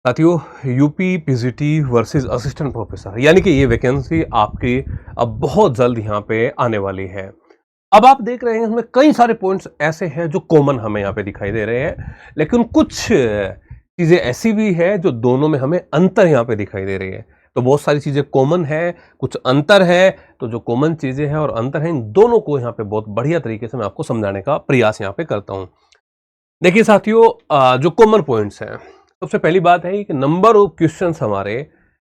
साथियों, UP PGT versus assistant professor यानी कि ये वैकेंसी आपकी अब बहुत जल्द यहाँ पे आने वाली है। अब आप देख रहे हैं इसमें कई सारे पॉइंट्स ऐसे हैं जो कॉमन हमें यहाँ पे दिखाई दे रहे हैं, लेकिन कुछ चीजें ऐसी भी है जो दोनों में हमें अंतर यहाँ पे दिखाई दे रही है। तो बहुत सारी चीजें कॉमन है, कुछ अंतर है। तो जो कॉमन चीजें हैं और अंतर हैं, इन दोनों को यहाँ पे बहुत बढ़िया तरीके से मैं आपको समझाने का प्रयास यहाँ पे करता हूँ। देखिए साथियों, जो कॉमन पॉइंट्स हैं, सबसे पहली बात है कि नंबर ऑफ क्वेश्चंस हमारे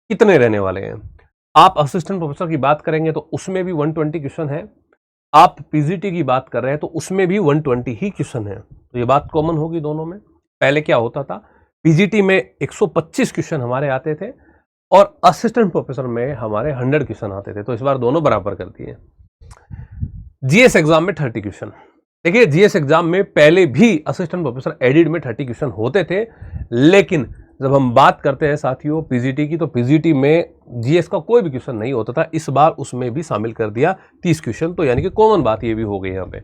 कितने रहने वाले हैं। आप असिस्टेंट प्रोफेसर की बात करेंगे तो उसमें भी 120 क्वेश्चन है। आप पीजीटी की बात कर रहे हैं तो उसमें भी 120 ही क्वेश्चन है। तो ये बात कॉमन होगी दोनों में। पहले क्या होता था, पीजीटी में 125 क्वेश्चन हमारे आते थे और असिस्टेंट प्रोफेसर में हमारे 100 क्वेश्चन आते थे। तो इस बार दोनों बराबर कर दिए। जीएस एग्जाम में 30 क्वेश्चन। देखिए, जीएस एग्जाम में पहले भी असिस्टेंट प्रोफेसर एडिड में 30 क्वेश्चन होते थे, लेकिन जब हम बात करते हैं साथियों पीजीटी की, तो पीजीटी में जीएस का कोई भी क्वेश्चन नहीं होता था। इस बार उसमें भी शामिल कर दिया 30 क्वेश्चन। तो यानी कि कॉमन बात ये भी हो गई यहाँ पे।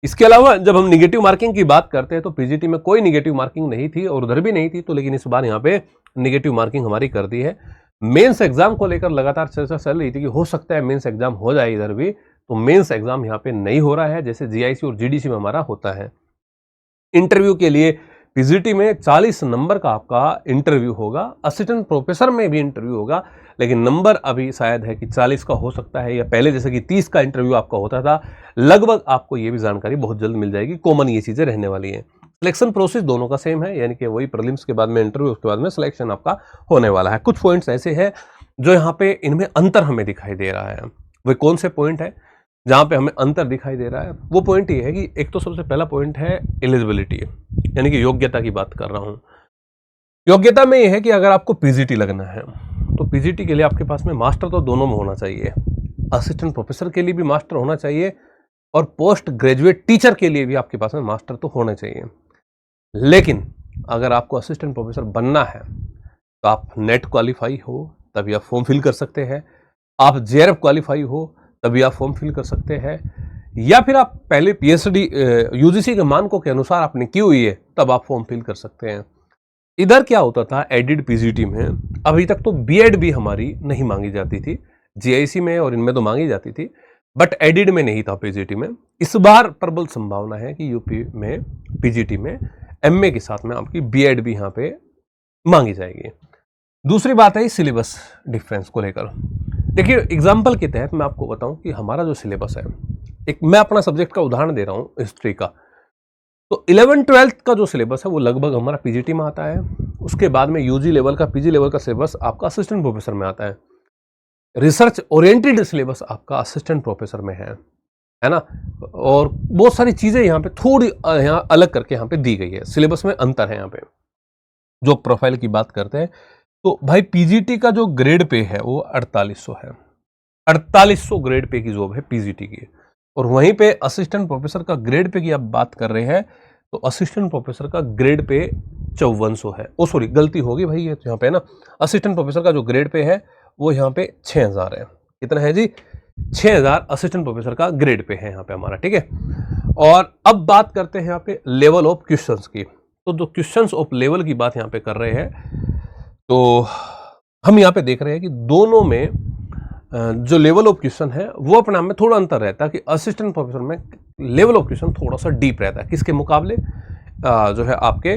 इसके अलावा जब हम निगेटिव मार्किंग की बात करते हैं तो पीजीटी में कोई निगेटिव मार्किंग नहीं थी और उधर भी नहीं थी, तो लेकिन इस बार यहाँ पे निगेटिव मार्किंग हमारी कर दी है। मेंस एग्जाम को लेकर लगातार चर्चा चल रही थी कि हो सकता है मेंस एग्जाम हो जाए इधर भी, तो मेंस एग्जाम यहाँ पे नहीं हो रहा है जैसे जीआईसी और जीडीसी में हमारा होता है। इंटरव्यू के लिए पीजीटी में 40 नंबर का आपका इंटरव्यू होगा, असिस्टेंट प्रोफेसर में भी इंटरव्यू होगा, लेकिन नंबर अभी शायद है कि 40 का हो सकता है, या पहले जैसे कि 30 का इंटरव्यू आपका होता था। लगभग आपको ये भी जानकारी बहुत जल्द मिल जाएगी। कॉमन ये चीजें रहने वाली हैं। सिलेक्शन प्रोसेस दोनों का सेम है, यानी कि वही प्रीलिम्स के बाद में इंटरव्यू, उसके बाद में सिलेक्शन आपका होने वाला है। कुछ पॉइंट्स ऐसे हैं जो यहाँ पे इनमें अंतर हमें दिखाई दे रहा है। वे कौन से पॉइंट है जहां पे हमें अंतर दिखाई दे रहा है? वो पॉइंट ये है कि एक तो सबसे पहला पॉइंट है एलिजिबिलिटी, यानी कि योग्यता की बात कर रहा हूं। योग्यता में ये है कि अगर आपको पीजीटी लगना है तो पीजीटी के लिए आपके पास में मास्टर तो दोनों में होना चाहिए। असिस्टेंट प्रोफेसर के लिए भी मास्टर होना चाहिए और पोस्ट ग्रेजुएट टीचर के लिए भी आपके पास में मास्टर तो होना चाहिए। लेकिन अगर आपको असिस्टेंट प्रोफेसर बनना है तो आप नेट क्वालिफाई हो तभी आप फॉर्म फिल कर सकते हैं, आप जेआरएफ क्वालिफाई हो तभी आप फॉर्म फिल कर सकते हैं, या फिर आप पहले पीएचडी यूजीसी के मानकों के अनुसार आपने की हुई है तब आप फॉर्म फिल कर सकते हैं। इधर क्या होता था एडिड पीजीटी में, अभी तक तो बीएड भी हमारी नहीं मांगी जाती थी। जीआईसी में और इनमें तो मांगी जाती थी, बट एडिड में नहीं था पीजीटी में। इस बार प्रबल संभावना है कि यूपी में पीजीटी में एमए के साथ में आपकी बीएड भी यहाँ पे मांगी जाएगी। दूसरी बात है सिलेबस डिफरेंस को लेकर। देखिए, एग्जाम्पल के तहत मैं आपको बताऊं कि हमारा जो सिलेबस है, एक मैं अपना सब्जेक्ट का उदाहरण दे रहा हूं हिस्ट्री का, तो 11-12 का जो सिलेबस है वो लगभग हमारा पीजीटी में आता है। उसके बाद में यूजी लेवल का, पीजी लेवल का सिलेबस आपका असिस्टेंट प्रोफेसर में आता है। रिसर्च ओरिएंटेड सिलेबस आपका असिस्टेंट प्रोफेसर में है ना। और बहुत सारी चीजें यहाँ पे थोड़ी यहाँ अलग करके यहाँ पे दी गई है, सिलेबस में अंतर है। यहाँ पे जो प्रोफाइल की बात करते हैं तो भाई पीजीटी का जो ग्रेड पे है वो 4800 है। 4800 ग्रेड पे की जॉब है पीजीटी की। और वहीं पे असिस्टेंट प्रोफेसर का ग्रेड पे की आप बात कर रहे हैं तो असिस्टेंट प्रोफेसर का ग्रेड पे 5400 है। ओ सॉरी, गलती होगी भाई, ये तो यहाँ पे ना असिस्टेंट प्रोफेसर का जो ग्रेड पे है वो यहाँ पे 6000 है। कितना है जी? 6000 असिस्टेंट प्रोफेसर का ग्रेड पे है यहाँ पे हमारा, ठीक है। और अब बात करते हैं यहाँ पे लेवल ऑफ क्वेश्चंस की। तो जो क्वेश्चंस ऑफ लेवल की बात यहाँ पे कर रहे हैं, तो हम यहाँ पे देख रहे हैं कि दोनों में जो लेवल ऑफ क्वेश्चन है वो अपने आप में थोड़ा अंतर रहता है कि असिस्टेंट प्रोफेसर में लेवल ऑफ क्वेश्चन थोड़ा सा डीप रहता है। किसके मुकाबले? जो है आपके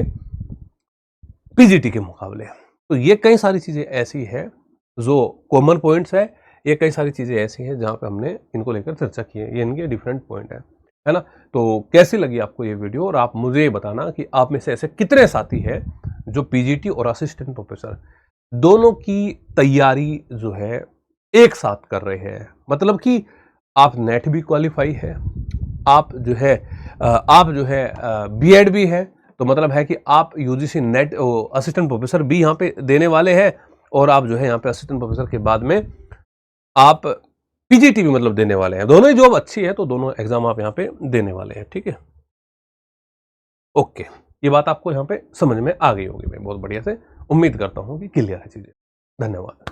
पीजीटी के मुकाबले। तो ये कई सारी चीजें ऐसी है जो कॉमन पॉइंट्स है, ये कई सारी चीजें ऐसी हैं जहां पे हमने इनको लेकर चर्चा की है। ये इनके डिफरेंट पॉइंट है ना। तो कैसी लगी आपको ये वीडियो, और आप मुझे बताना कि आप में से ऐसे कितने साथी हैं जो पीजीटी और असिस्टेंट प्रोफेसर दोनों की तैयारी जो है एक साथ कर रहे हैं। मतलब कि आप नेट भी क्वालिफाई है, आप जो है बीएड भी है, तो मतलब है कि आप यूजीसी नेट असिस्टेंट प्रोफेसर भी यहाँ पे देने वाले हैं, और आप जो है यहाँ पे असिस्टेंट प्रोफेसर के बाद में आप पीजीटी भी मतलब देने वाले हैं। दोनों ही जॉब अच्छी है, तो दोनों एग्जाम आप यहाँ पे देने वाले हैं, ठीक है। ओके, ये बात आपको यहाँ पे समझ में आ गई होगी। मैं बहुत बढ़िया से उम्मीद करता हूँ कि क्लियर है चीजें। धन्यवाद।